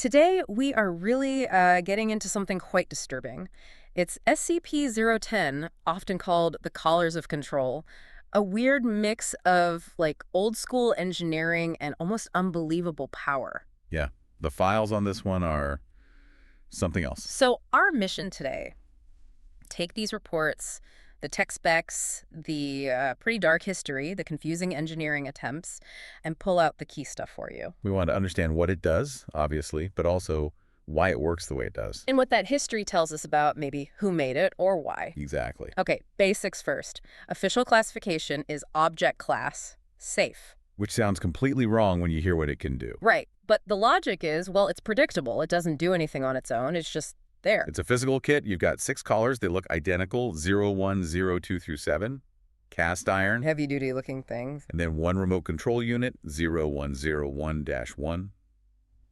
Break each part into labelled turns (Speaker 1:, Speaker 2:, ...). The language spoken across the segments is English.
Speaker 1: Today, we are really getting into something quite disturbing. It's SCP-010, often called the Collars of Control, a weird mix of, like, old-school engineering and almost unbelievable power.
Speaker 2: Yeah, the files on this one are something else.
Speaker 1: So our mission today, take these reports, the tech specs, the pretty dark history, the confusing engineering attempts, and pull out the key stuff for you.
Speaker 2: We want to understand what it does, obviously, but also why it works the way it does.
Speaker 1: And what that history tells us about maybe who made it or why.
Speaker 2: Exactly.
Speaker 1: Okay, basics first. Official classification is object class, safe.
Speaker 2: Which sounds completely wrong when you hear what it can do.
Speaker 1: Right, but the logic is, well, it's predictable. It doesn't do anything on its own. It's just there.
Speaker 2: It's a physical kit. You've got 6 collars. They look identical, 01, 02 through 7, cast iron,
Speaker 1: Heavy-duty looking things.
Speaker 2: and then 1 remote control unit, 0101-1,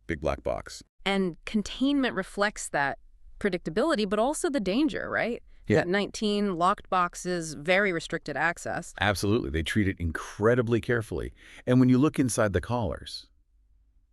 Speaker 2: big black box.
Speaker 1: And containment reflects that predictability, but also the danger, right?
Speaker 2: Yeah.
Speaker 1: Got 19 locked boxes, very restricted access.
Speaker 2: Absolutely. They treat it incredibly carefully. And when you look inside the collars,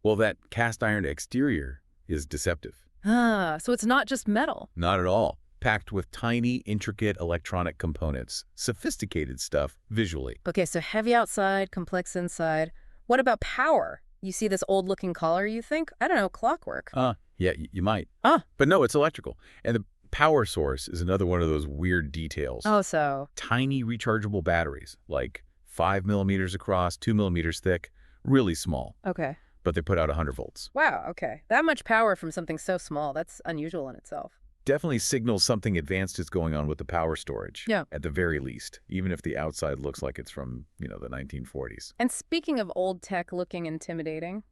Speaker 2: well, that cast iron exterior is deceptive.
Speaker 1: Ah, so it's not just metal.
Speaker 2: Not at all. Packed with tiny, intricate electronic components. Sophisticated stuff visually.
Speaker 1: Okay, so heavy outside, complex inside. What about power? You see this old-looking collar, you think, I don't know, clockwork.
Speaker 2: Yeah, you might.
Speaker 1: Ah.
Speaker 2: But no, it's electrical. And the power source is another one of those weird details.
Speaker 1: Oh, so.
Speaker 2: Tiny rechargeable batteries, like 5 millimeters across, 2 millimeters thick, really small.
Speaker 1: Okay.
Speaker 2: But they put out 100 volts.
Speaker 1: Wow, okay. That much power from something so small, that's unusual in itself.
Speaker 2: Definitely signals something advanced is going on with the power storage.
Speaker 1: Yeah.
Speaker 2: At the very least, even if the outside looks like it's from, the 1940s.
Speaker 1: And speaking of old tech looking intimidating,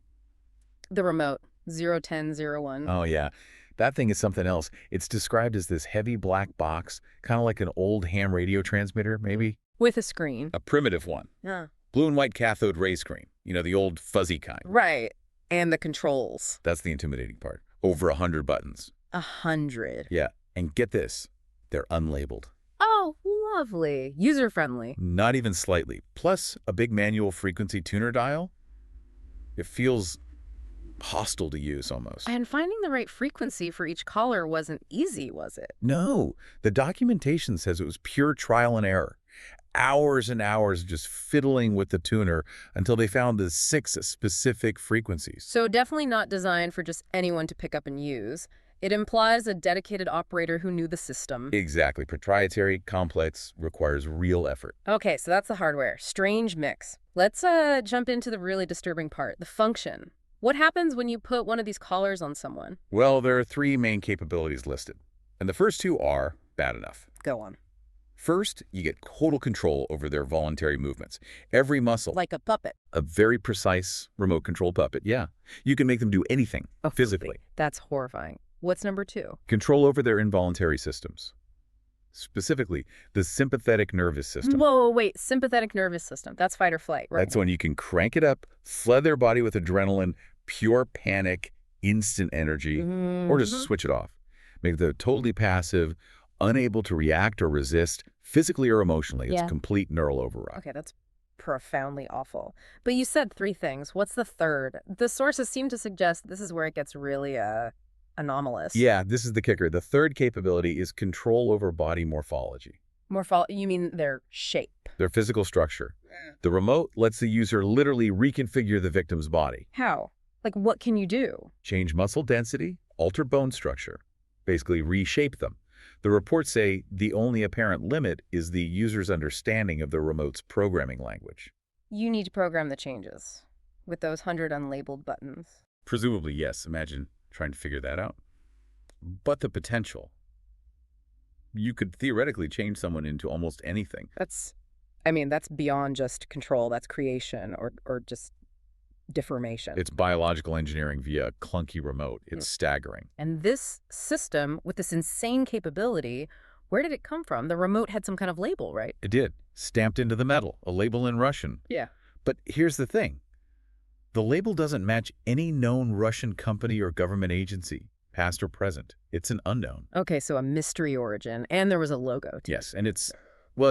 Speaker 1: the remote, 01001.
Speaker 2: Oh, yeah. That thing is something else. It's described as this heavy black box, kind of like an old ham radio transmitter, maybe.
Speaker 1: With a screen.
Speaker 2: A primitive one.
Speaker 1: Yeah.
Speaker 2: Blue and white cathode ray screen. The old fuzzy kind.
Speaker 1: Right. And the controls.
Speaker 2: That's the intimidating part. Over 100 buttons.
Speaker 1: 100.
Speaker 2: Yeah. And get this. They're unlabeled.
Speaker 1: Oh, lovely. User-friendly.
Speaker 2: Not even slightly. Plus a big manual frequency tuner dial. It feels hostile to use almost.
Speaker 1: And finding the right frequency for each collar wasn't easy, was it?
Speaker 2: No. The documentation says it was pure trial and error. Hours and hours just fiddling with the tuner until they found the 6 specific frequencies.
Speaker 1: So definitely not designed for just anyone to pick up and use. It implies a dedicated operator who knew the system.
Speaker 2: Exactly. Proprietary, complex, requires real effort.
Speaker 1: Okay, so that's the hardware. Strange mix. Let's jump into the really disturbing part, the function. What happens when you put one of these collars on someone?
Speaker 2: Well, there are 3 main capabilities listed. And the first 2 are bad enough.
Speaker 1: Go on.
Speaker 2: First, you get total control over their voluntary movements. Every muscle.
Speaker 1: Like a puppet.
Speaker 2: A very precise remote control puppet, yeah. You can make them do anything, physically.
Speaker 1: That's horrifying. What's number 2?
Speaker 2: Control over their involuntary systems. Specifically, the sympathetic nervous system.
Speaker 1: Whoa, wait. Sympathetic nervous system. That's fight or flight, right?
Speaker 2: That's when you can crank it up, flood their body with adrenaline, pure panic, instant energy, or just switch it off. Make them totally passive, unable to react or resist, physically or emotionally. It's complete neural override.
Speaker 1: Okay, that's profoundly awful. But you said 3 things. What's the third? The sources seem to suggest this is where it gets really anomalous.
Speaker 2: Yeah, this is the kicker. The third capability is control over body morphology.
Speaker 1: You mean their shape?
Speaker 2: Their physical structure. The remote lets the user literally reconfigure the victim's body.
Speaker 1: How? Like, what can you do?
Speaker 2: Change muscle density, alter bone structure, basically reshape them. The reports say the only apparent limit is the user's understanding of the remote's programming language.
Speaker 1: You need to program the changes with those 100 unlabeled buttons.
Speaker 2: Presumably, yes. Imagine trying to figure that out. But the potential. You could theoretically change someone into almost anything.
Speaker 1: That's beyond just control. That's creation or just deformation.
Speaker 2: It's biological engineering via a clunky remote. It's staggering.
Speaker 1: And this system, with this insane capability, where did it come from? The remote had some kind of label, right?
Speaker 2: It did. Stamped into the metal, a label in Russian.
Speaker 1: Yeah.
Speaker 2: But here's the thing. The label doesn't match any known Russian company or government agency, past or present. It's an unknown.
Speaker 1: Okay, so a mystery origin. And there was a logo, too.
Speaker 2: Yes, and it's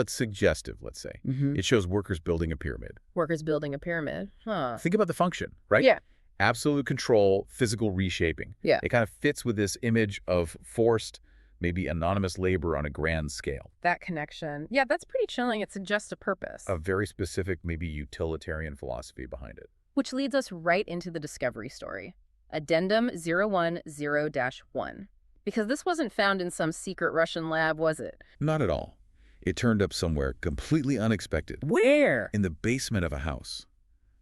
Speaker 2: suggestive, let's say. It shows workers building a pyramid.
Speaker 1: Workers building a pyramid. Huh.
Speaker 2: Think about the function, right?
Speaker 1: Yeah.
Speaker 2: Absolute control, physical reshaping.
Speaker 1: Yeah.
Speaker 2: It kind of fits with this image of forced, maybe anonymous labor on a grand scale.
Speaker 1: That connection. Yeah, that's pretty chilling. It suggests a purpose.
Speaker 2: A very specific, maybe utilitarian philosophy behind it.
Speaker 1: Which leads us right into the discovery story. Addendum 010-1. Because this wasn't found in some secret Russian lab, was it?
Speaker 2: Not at all. It turned up somewhere completely unexpected.
Speaker 1: Where?
Speaker 2: In the basement of a house.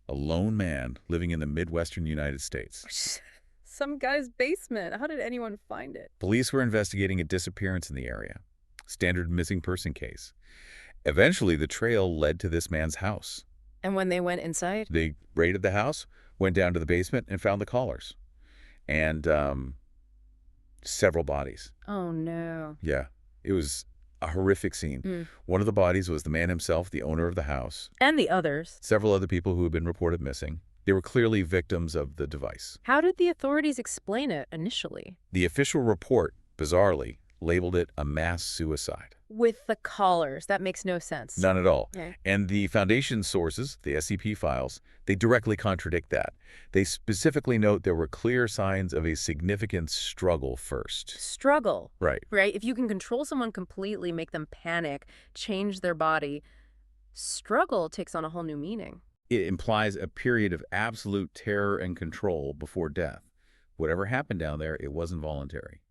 Speaker 2: A lone man living in the Midwestern United States.
Speaker 1: Some guy's basement. How did anyone find it?
Speaker 2: Police were investigating a disappearance in the area. Standard missing person case. Eventually, the trail led to this man's house.
Speaker 1: And when they went inside?
Speaker 2: They raided the house, went down to the basement, and found the collars. And several bodies.
Speaker 1: Oh, no.
Speaker 2: Yeah, it was a horrific scene. One of the bodies was the man himself, the owner of the house.
Speaker 1: And the others.
Speaker 2: Several other people who had been reported missing. They were clearly victims of the device.
Speaker 1: How did the authorities explain it initially?
Speaker 2: The official report, bizarrely, labeled it a mass suicide.
Speaker 1: With the collars. That makes no sense.
Speaker 2: None at all.
Speaker 1: Okay.
Speaker 2: And the Foundation sources, the SCP files, they directly contradict that. They specifically note there were clear signs of a significant struggle first.
Speaker 1: Struggle.
Speaker 2: Right.
Speaker 1: Right? If you can control someone completely, make them panic, change their body, struggle takes on a whole new meaning.
Speaker 2: It implies a period of absolute terror and control before death. Whatever happened down there, it wasn't voluntary.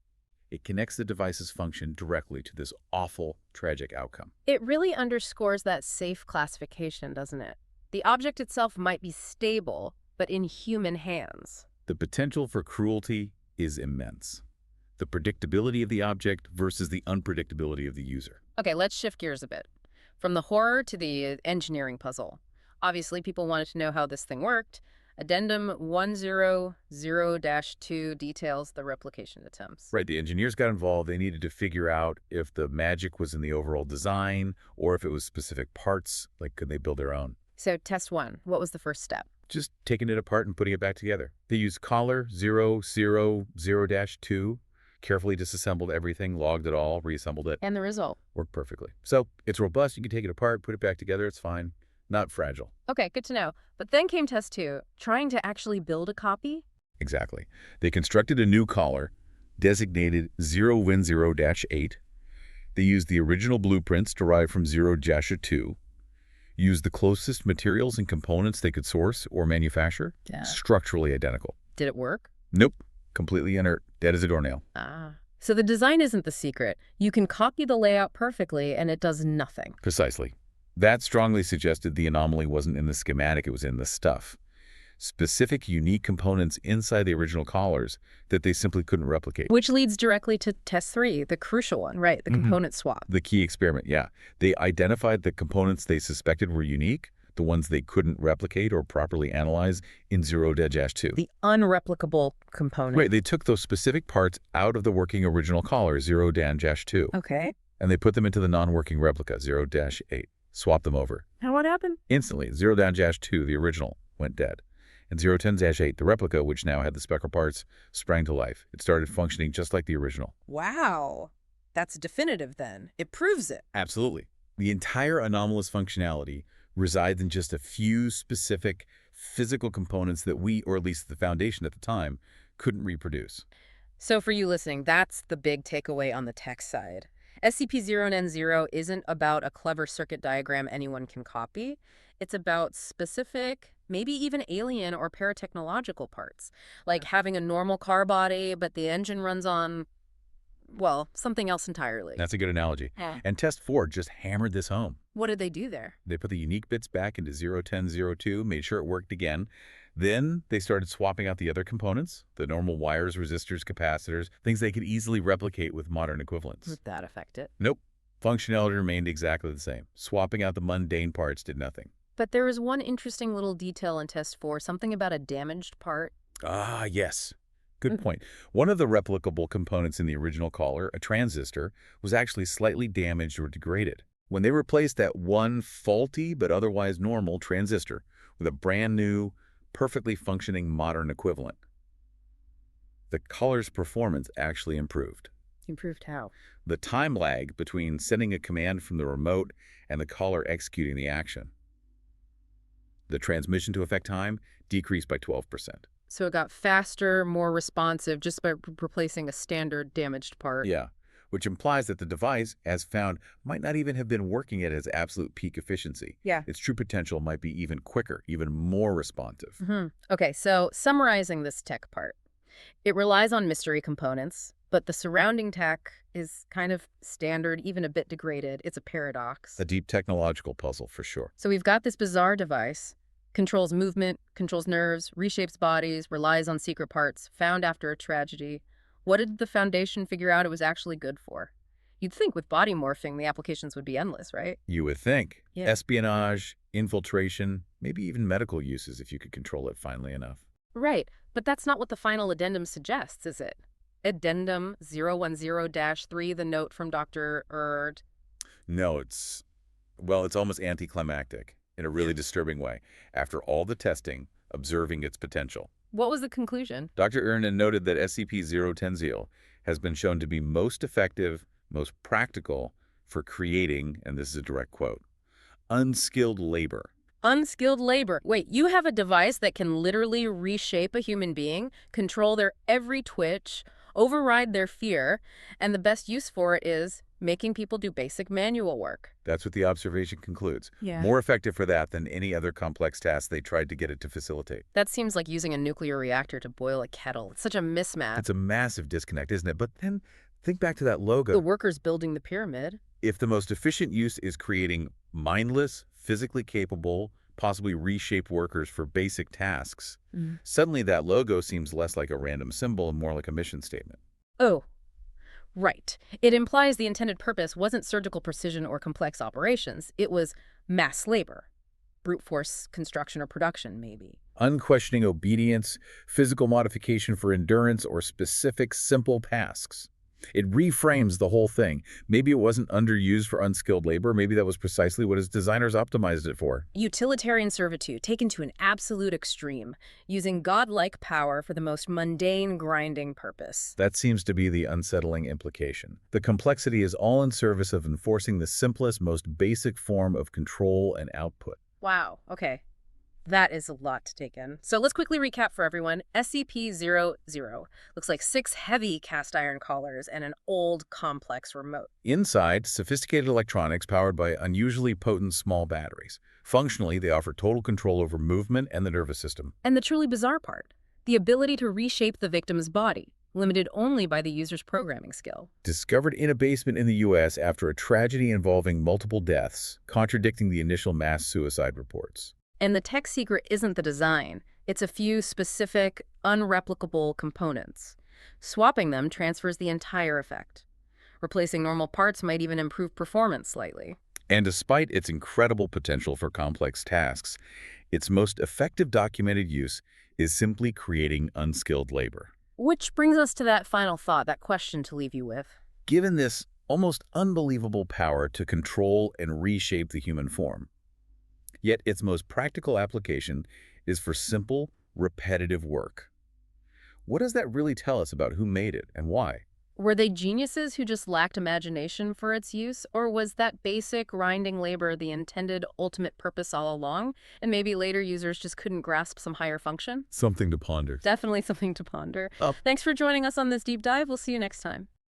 Speaker 2: It connects the device's function directly to this awful, tragic outcome.
Speaker 1: It really underscores that safe classification, doesn't it? The object itself might be stable, but in human hands.
Speaker 2: The potential for cruelty is immense. The predictability of the object versus the unpredictability of the user.
Speaker 1: Okay, let's shift gears a bit. From the horror to the engineering puzzle. Obviously, people wanted to know how this thing worked. Addendum 100-2 details the replication attempts.
Speaker 2: Right, the engineers got involved. They needed to figure out if the magic was in the overall design or if it was specific parts, like could they build their own.
Speaker 1: So test 1, what was the first step?
Speaker 2: Just taking it apart and putting it back together. They used collar 000-2, carefully disassembled everything, logged it all, reassembled it.
Speaker 1: And the result?
Speaker 2: Worked perfectly. So it's robust. You can take it apart, put it back together. It's fine. Not fragile.
Speaker 1: Okay, good to know. But then came test 2, trying to actually build a copy?
Speaker 2: Exactly. They constructed a new collar, designated 010-8. They used the original blueprints derived from 0-2, used the closest materials and components they could source or manufacture, structurally identical.
Speaker 1: Did it work?
Speaker 2: Nope. Completely inert, dead as a doornail.
Speaker 1: Ah. So the design isn't the secret. You can copy the layout perfectly and it does nothing.
Speaker 2: Precisely. That strongly suggested the anomaly wasn't in the schematic, it was in the stuff. Specific, unique components inside the original collars that they simply couldn't replicate.
Speaker 1: Which leads directly to test 3, the crucial one, right? The component swap.
Speaker 2: The key experiment, yeah. They identified the components they suspected were unique, the ones they couldn't replicate or properly analyze in 0-2.
Speaker 1: The unreplicable component.
Speaker 2: Right, they took those specific parts out of the working original collar, 0-2.
Speaker 1: Okay.
Speaker 2: And they put them into the non-working replica, 0-8. Swap them over.
Speaker 1: And what happened?
Speaker 2: Instantly, 0-2, the original, went dead. And 010-8, the replica, which now had the spectral parts, sprang to life. It started functioning just like the original.
Speaker 1: Wow. That's definitive then. It proves it.
Speaker 2: Absolutely. The entire anomalous functionality resides in just a few specific physical components that we, or at least the Foundation at the time, couldn't reproduce.
Speaker 1: So for you listening, that's the big takeaway on the tech side. SCP-010 isn't about a clever circuit diagram anyone can copy. It's about specific, maybe even alien or paratechnological parts, like having a normal car body, but the engine runs on, well, something else entirely.
Speaker 2: That's a good analogy.
Speaker 1: Yeah.
Speaker 2: And Test 4 just hammered this home.
Speaker 1: What did they do there?
Speaker 2: They put the unique bits back into 010-02, made sure it worked again. Then they started swapping out the other components, the normal wires, resistors, capacitors, things they could easily replicate with modern equivalents.
Speaker 1: Did that affect it?
Speaker 2: Nope. Functionality remained exactly the same. Swapping out the mundane parts did nothing.
Speaker 1: But there was one interesting little detail in Test 4, something about a damaged part.
Speaker 2: Ah, yes. Good point. One of the replicable components in the original collar, a transistor, was actually slightly damaged or degraded. When they replaced that one faulty but otherwise normal transistor with a brand new, perfectly functioning modern equivalent, the collar's performance actually improved.
Speaker 1: Improved how?
Speaker 2: The time lag between sending a command from the remote and the collar executing the action. The transmission to effect time decreased by 12%.
Speaker 1: So it got faster, more responsive just by replacing a standard damaged part.
Speaker 2: Yeah, which implies that the device, as found, might not even have been working at its absolute peak efficiency.
Speaker 1: Yeah.
Speaker 2: Its true potential might be even quicker, even more responsive.
Speaker 1: Okay, so summarizing this tech part. It relies on mystery components, but the surrounding tech is kind of standard, even a bit degraded. It's a paradox.
Speaker 2: A deep technological puzzle, for sure.
Speaker 1: So we've got this bizarre device, controls movement, controls nerves, reshapes bodies, relies on secret parts, found after a tragedy. What did the Foundation figure out it was actually good for? You'd think with body morphing, the applications would be endless, right?
Speaker 2: You would think.
Speaker 1: Yeah.
Speaker 2: Espionage, infiltration, maybe even medical uses if you could control it finely enough.
Speaker 1: Right, but that's not what the final addendum suggests, is it? Addendum 010-3, the note from Dr. Erd.
Speaker 2: No, it's almost anticlimactic in a really disturbing way. After all the testing, observing its potential.
Speaker 1: What was the conclusion?
Speaker 2: Dr. Ernan noted that SCP-010 has been shown to be most effective, most practical for creating, and this is a direct quote, unskilled labor.
Speaker 1: Unskilled labor. Wait, you have a device that can literally reshape a human being, control their every twitch, override their fear, and the best use for it is making people do basic manual work.
Speaker 2: That's what the observation concludes.
Speaker 1: Yeah.
Speaker 2: More effective for that than any other complex task they tried to get it to facilitate.
Speaker 1: That seems like using a nuclear reactor to boil a kettle. It's such a mismatch.
Speaker 2: It's a massive disconnect, isn't it? But then think back to that logo.
Speaker 1: The workers building the pyramid.
Speaker 2: If the most efficient use is creating mindless, physically capable, possibly reshaped workers for basic tasks, suddenly that logo seems less like a random symbol and more like a mission statement.
Speaker 1: Oh, right. It implies the intended purpose wasn't surgical precision or complex operations. It was mass labor. Brute force construction or production, maybe.
Speaker 2: Unquestioning obedience, physical modification for endurance, or specific, simple tasks. It reframes the whole thing. Maybe it wasn't underused for unskilled labor. Maybe that was precisely what its designers optimized it for.
Speaker 1: Utilitarian servitude taken to an absolute extreme, using godlike power for the most mundane, grinding purpose.
Speaker 2: That seems to be the unsettling implication. The complexity is all in service of enforcing the simplest, most basic form of control and output.
Speaker 1: Wow, okay. That is a lot to take in. So let's quickly recap for everyone. SCP-010 looks like 6 heavy cast iron collars and an old, complex remote.
Speaker 2: Inside, sophisticated electronics powered by unusually potent small batteries. Functionally, they offer total control over movement and the nervous system.
Speaker 1: And the truly bizarre part, the ability to reshape the victim's body, limited only by the user's programming skill.
Speaker 2: Discovered in a basement in the U.S. after a tragedy involving multiple deaths, contradicting the initial mass suicide reports.
Speaker 1: And the tech secret isn't the design. It's a few specific, unreplicable components. Swapping them transfers the entire effect. Replacing normal parts might even improve performance slightly.
Speaker 2: And despite its incredible potential for complex tasks, its most effective documented use is simply creating unskilled labor.
Speaker 1: Which brings us to that final thought, that question to leave you with.
Speaker 2: Given this almost unbelievable power to control and reshape the human form, yet its most practical application is for simple, repetitive work. What does that really tell us about who made it and why?
Speaker 1: Were they geniuses who just lacked imagination for its use, or was that basic, grinding labor the intended ultimate purpose all along, and maybe later users just couldn't grasp some higher function?
Speaker 2: Something to ponder.
Speaker 1: Definitely something to ponder. Thanks for joining us on this deep dive. We'll see you next time.